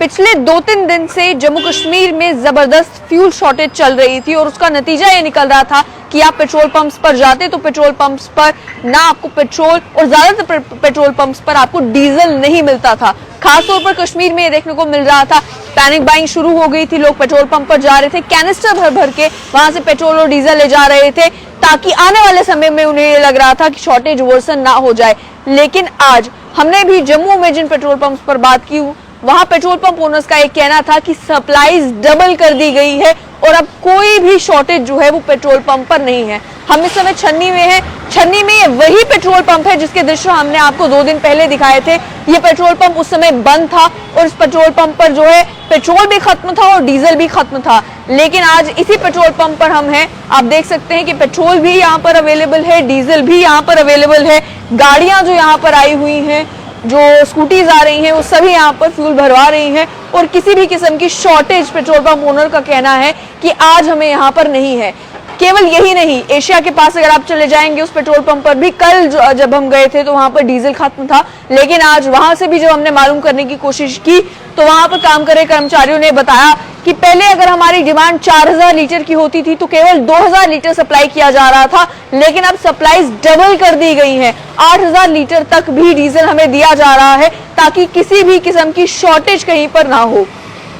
पिछले 2-3 दिन से जम्मू कश्मीर में जबरदस्त फ्यूल शॉर्टेज चल रही थी और उसका नतीजा ये निकल रहा था कि आप पेट्रोल पंप्स पर जाते तो पेट्रोल पंप्स पर ना आपको पेट्रोल और ज्यादातर पेट्रोल पंप्स पर आपको डीजल नहीं मिलता था। खासतौर पर कश्मीर में ये देखने को मिल रहा था, पैनिक बाइंग शुरू हो गई थी, लोग पेट्रोल पंप पर जा रहे थे, कैनिस्टर भर भर के वहां से पेट्रोल और डीजल ले जा रहे थे ताकि आने वाले समय में उन्हें ये लग रहा था कि शॉर्टेज वर्सन ना हो जाए। लेकिन आज हमने भी जम्मू में जिन पेट्रोल पंप्स पर बात की, वहां पेट्रोल पंप ओनर्स का एक कहना था कि सप्लाईज डबल कर दी गई है और अब कोई भी शॉर्टेज जो है वो पेट्रोल पंप पर नहीं है। हम इस समय छन्नी में हैं। छन्नी में ये वही पेट्रोल पंप है जिसके दृश्य हमने आपको 2 दिन पहले दिखाए थे। ये पेट्रोल पंप उस समय बंद था और इस पेट्रोल पंप पर जो है पेट्रोल भी खत्म था और डीजल भी खत्म था। लेकिन आज इसी पेट्रोल पंप पर हम हैं। आप देख सकते हैं कि पेट्रोल भी यहाँ पर अवेलेबल है, डीजल भी यहाँ पर अवेलेबल है। गाड़ियां जो यहाँ पर आई हुई हैं, जो स्कूटीज आ रही हैं, वो सभी यहाँ पर फ्यूल भरवा रही हैं और किसी भी किस्म की शॉर्टेज पेट्रोल पंप ओनर का कहना है कि आज हमें यहाँ पर नहीं है। केवल यही नहीं, एशिया के पास अगर आप चले जाएंगे उस पेट्रोल पंप पर भी कल जब हम गए थे तो वहां पर डीजल खत्म था। लेकिन आज वहां से भी जब हमने मालूम करने की कोशिश की तो वहां पर काम कर रहे कर्मचारियों ने बताया कि पहले अगर हमारी डिमांड 4000 लीटर की होती थी तो केवल 2000 लीटर सप्लाई किया जा रहा था, लेकिन अब सप्लाईज डबल कर दी गई हैं। 8000 लीटर तक भी डीजल हमें दिया जा रहा है ताकि किसी भी किस्म की शॉर्टेज कहीं पर ना हो।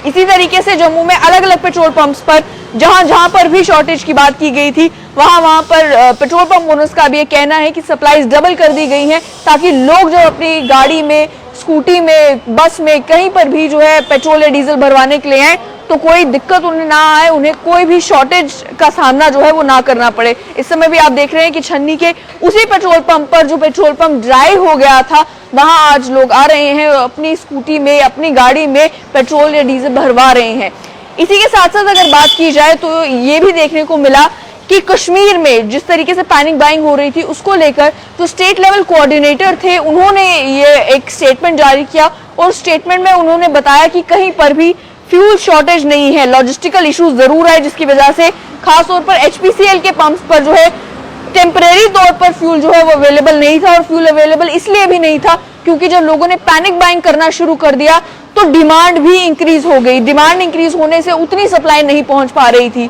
इसी तरीके से जम्मू में अलग अलग पेट्रोल पंप्स पर जहां पर भी शॉर्टेज की बात की गई थी वहां पर पेट्रोल पंप ओनर्स का भी ये कहना है कि सप्लाईज डबल कर दी गई हैं ताकि लोग जो अपनी गाड़ी में, स्कूटी में, बस में कहीं पर भी जो है पेट्रोल या डीजल भरवाने के लिए आए तो कोई दिक्कत उन्हें ना आए, उन्हें कोई भी शॉर्टेज का सामना जो है वो ना करना पड़े। इस समय भी आप देख रहे हैं कि छन्नी के उसी पेट्रोल पंप पर जो पेट्रोल पंप ड्राई हो गया था वहां आज लोग आ रहे हैं और अपनी स्कूटी में, अपनी गाड़ी में पेट्रोल या डीजल भरवा रहे हैं। इसी के साथ साथ अगर बात की जाए तो ये भी देखने को मिला कि कश्मीर में जिस तरीके से पैनिक बाइंग हो रही थी उसको लेकर जो स्टेट लेवल कोऑर्डिनेटर थे उन्होंने ये एक स्टेटमेंट जारी किया और स्टेटमेंट में उन्होंने बताया कि कहीं पर भी फ्यूल शॉर्टेज नहीं है। लॉजिस्टिकल इशू जरूर है जिसकी वजह से खासतौर पर एचपीसीएल के पंप्स पर जो है टेम्परेरी तौर पर फ्यूल जो है वो अवेलेबल नहीं था और फ्यूल अवेलेबल इसलिए भी नहीं था क्योंकि जब लोगों ने पैनिक बाइंग करना शुरू कर दिया तो डिमांड भी इंक्रीज हो गई। डिमांड इंक्रीज होने से उतनी सप्लाई नहीं पहुंच पा रही थी।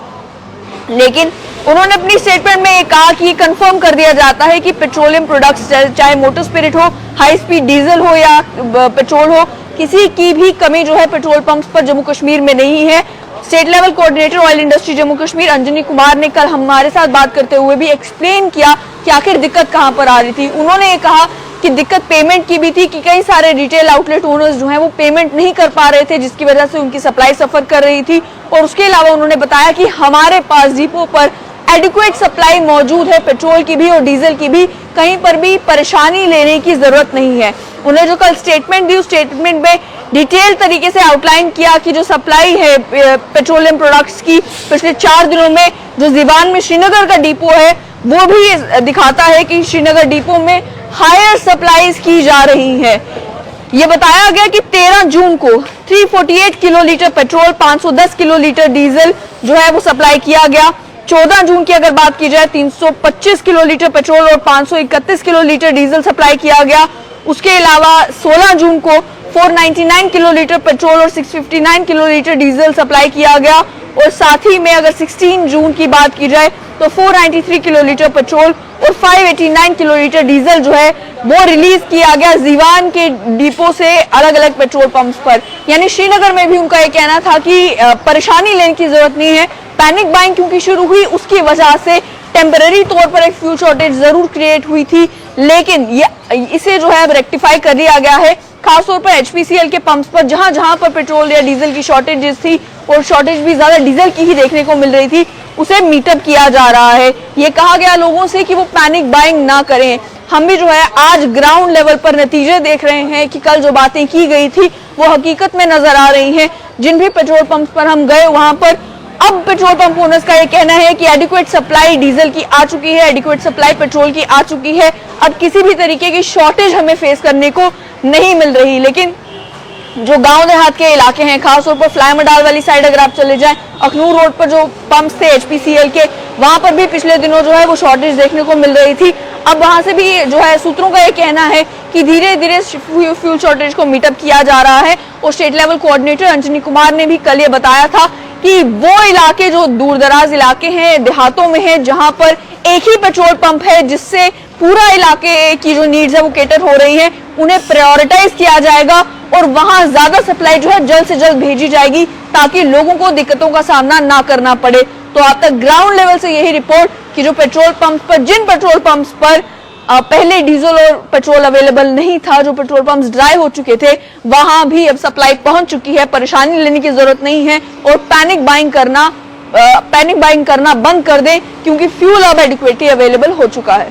लेकिन उन्होंने अपनी स्टेटमेंट में कहा कि कंफर्म कर दिया जाता है कि पेट्रोलियम प्रोडक्ट्स चाहे मोटर स्पिरिट हो, हाई स्पीड डीजल हो या पेट्रोल हो, किसी की भी कमी जो है पेट्रोल पंप्स पर जम्मू कश्मीर में नहीं है। State level coordinator oil industry Jammu Kashmir Anjani Kumar ने कल हमारे साथ बात करते हुए भी एक्सप्लेन किया कि आखिर दिक्कत कहां पर आ रही थी। उन्होंने ये कहा कि दिक्कत पेमेंट की भी थी कि कई सारे रिटेल आउटलेट ओनर्स जो हैं वो पेमेंट नहीं कर पा रहे थे जिसकी वजह से उनकी सप्लाई सफर कर रही थी। और उसके अलावा उन्होंने बताया कि हमारे पास डिपो पर एडिक्वेट सप्लाई मौजूद है, पेट्रोल की भी और डीजल की भी, कहीं पर भी परेशानी लेने की जरूरत नहीं है। उन्हें जो कल स्टेटमेंट दी उस स्टेटमेंट में डिटेल तरीके से आउटलाइन किया कि जो सप्लाई है पेट्रोलियम प्रोडक्ट्स की पिछले 4 दिनों में जो ज़िवान में श्रीनगर का डिपो है वो भी दिखाता है कि श्रीनगर डिपो में हायर सप्लाईज की जा रही है। ये बताया गया कि 13 जून को 348 किलोलीटर पेट्रोल, 510 किलोलीटर डीजल जो है वो सप्लाई किया गया। 14 जून की अगर बात की जाए 325 किलोलीटर पेट्रोल और 531 किलोलीटर डीजल सप्लाई किया गया। उसके अलावा 16 जून को 499 किलोलीटर पेट्रोल और 659 किलोलीटर डीजल सप्लाई किया गया। और साथ ही में अगर 16 जून की बात की जाए तो 493 किलोलीटर पेट्रोल और 589 किलोलीटर डीजल जो है वो रिलीज किया गया ज़िवान के डिपो से अलग अलग पेट्रोल पंप्स पर। यानी श्रीनगर में भी उनका ये कहना था कि परेशानी लेने की जरूरत नहीं है। पैनिक बाइंग क्योंकि शुरू हुई उसकी वजह से टेम्पररी तौर पर एक फ्यूल शॉर्टेज जरूर क्रिएट हुई थी, लेकिन इसे जो है अब रेक्टिफाई कर दिया गया है। खासतौर पर एचपीसीएल के पंप्स पर जहां पर पेट्रोल या डीजल की शॉर्टेजेस थी और शॉर्टेज भी ज्यादा डीजल की ही देखने को मिल रही थी, उसे मीटअप किया जा रहा है। ये कहा गया लोगों से कि वो पैनिक बाइंग ना करें। हम भी जो है आज ग्राउंड लेवल पर नतीजे देख रहे हैं कि कल जो बातें की गई थी वो हकीकत में नजर आ रही हैं। जिन भी पेट्रोल पंप पर हम गए वहां पर अब पेट्रोल पंप ओनर्स का ये कहना है कि एडिक्वेट सप्लाई डीजल की आ चुकी है, एडिक्वेट सप्लाई पेट्रोल की आ चुकी है। अब किसी भी तरीके की शॉर्टेज हमें फेस करने को नहीं मिल रही। लेकिन जो गांव देहात के इलाके हैं, खासतौर पर फ्लाई मडाल वाली साइड अगर आप चले जाएं, अखनूर रोड पर जो पंप्स थे एचपीसीएल के, वहां पर भी पिछले दिनों जो है वो शॉर्टेज देखने को मिल रही थी। अब वहां से भी जो है सूत्रों का ये कहना है कि धीरे धीरे फ्यूल शॉर्टेज को मीटअप किया जा रहा है और state level coordinator Anjani Kumar ने भी कल ये बताया था कि वो इलाके जो दूर दराज इलाके हैं, देहातों में है, जहां पर एक ही पेट्रोल पंप है, जिससे पूरा इलाके की जो नीड्स है वो केटर हो रही है, उन्हें प्रायोरिटाइज किया जाएगा और वहां ज्यादा सप्लाई जो है जल्द से जल्द भेजी जाएगी ताकि लोगों को दिक्कतों का सामना ना करना पड़े। तो अब तक ग्राउंड लेवल से यही रिपोर्ट कि जो पेट्रोल पंप पर, जिन पेट्रोल पंप्स पर पहले डीजल और पेट्रोल अवेलेबल नहीं था, जो पेट्रोल पंप्स ड्राई हो चुके थे, वहां भी अब सप्लाई पहुंच चुकी है। परेशानी लेने की जरूरत नहीं है और पैनिक बाइंग करना बंद कर दें क्योंकि फ्यूल अब एडिक्वेटली अवेलेबल हो चुका है।